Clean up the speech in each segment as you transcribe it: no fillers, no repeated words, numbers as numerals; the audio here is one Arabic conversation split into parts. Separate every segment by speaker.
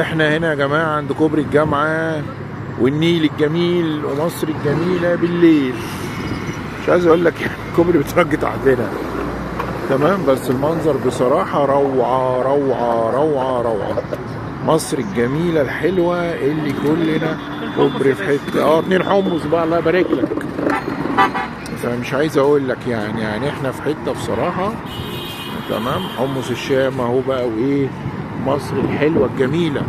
Speaker 1: احنا هنا يا جماعة عند كوبري الجامعة والنيل الجميل ومصر الجميلة بالليل. مش عايز اقول لك كوبري بترج تحتنا تمام، بس المنظر بصراحة روعة روعة روعة روعة. مصر الجميلة الحلوة اللي كلنا كوبري في حتة 2 حمص بقى الله يبارك لك. فمش عايز اقول لك يعني احنا في حتة بصراحة تمام. حمص الشام اهو بقى، وايه مصر الحلوة الجميلة.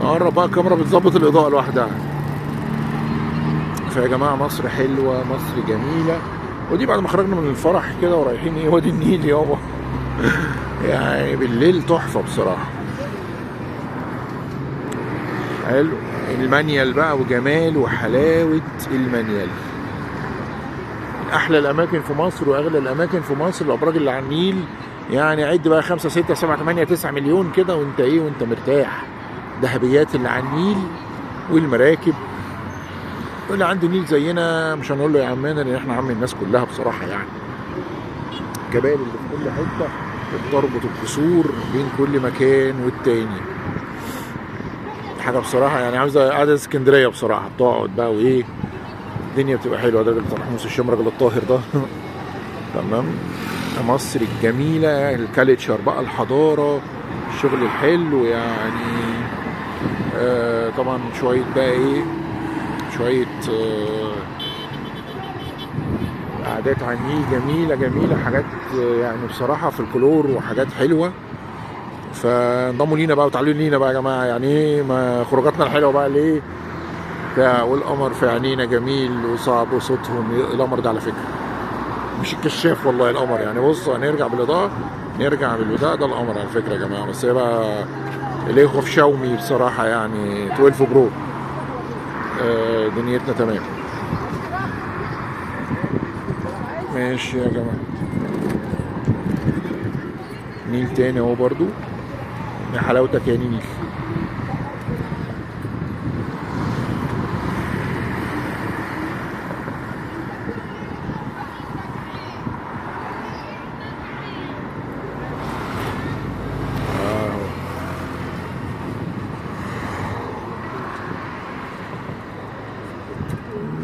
Speaker 1: قرب بقى الكاميرا بتظبط الإضاءة لوحدها. فيا جماعة مصر حلوة، مصر جميلة. ودي بعد ما خرجنا من الفرح كده ورايحين ايه وادي النيل يابا. يعني بالليل تحفة بصراحة. حلو المانيال بقى وجمال وحلاوة المانيال. من أحلى الأماكن في مصر وأغلى الأماكن في مصر الأبراج اللي على النيل. يعني عد بقى 5 6 7 8 9 مليون كده وأنت إيه وأنت مرتاح. ذهبيات اللي على النيل والمراكب. واللي عنده نيل زينا مش هنقول له يا عمنا لأن إحنا عم الناس كلها بصراحة يعني. الجبال اللي في كل حتة بتربط القصور بين كل مكان والتاني. حاجة بصراحة يعني عاوزة قعدة اسكندرية بصراحة، بتقعد بقى وإيه الدنيا بتبقى حلوة. ده الراجل بتاع حمص الشام الراجل الطاهر ده. تمام. مصر الجميلة الكالتشر بقى الحضارة الشغل الحلو يعني. طبعا شوية بقى إيه شوية قعدات على النيل جميلة جميلة. حاجات يعني بصراحة في الكلور وحاجات حلوة. فانضموا لينا بقى وتعالوا لينا بقى يا جماعة. يعني ايه ما خروجاتنا الحلوة بقى ليه والقمر في عينينا جميل وصعب وصوتهم. القمر ده على فكرة مش الكشاف والله القمر. يعني بص هنرجع بالإضاءة نرجع بالبداء ده القمر على فكرة يا جماعة. بس هي بقى الاخوة في شاومي بصراحة يعني 12 برو. دنيتنا تمام. ماشي يا جماعة. نيل تاني اهو برضو. يا حلاوتك يا نيل.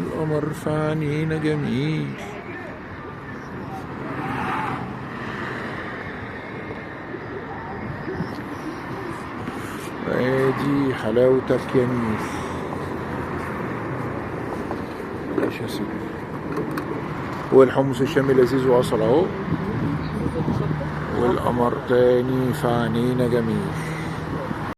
Speaker 1: القمر في عينينا جميل. ادي حلاوتك يا نيل. ماشي يا سيدي. والحمص الشامي لذيذ وصل اهو. والقمر تاني في عينينا جميل.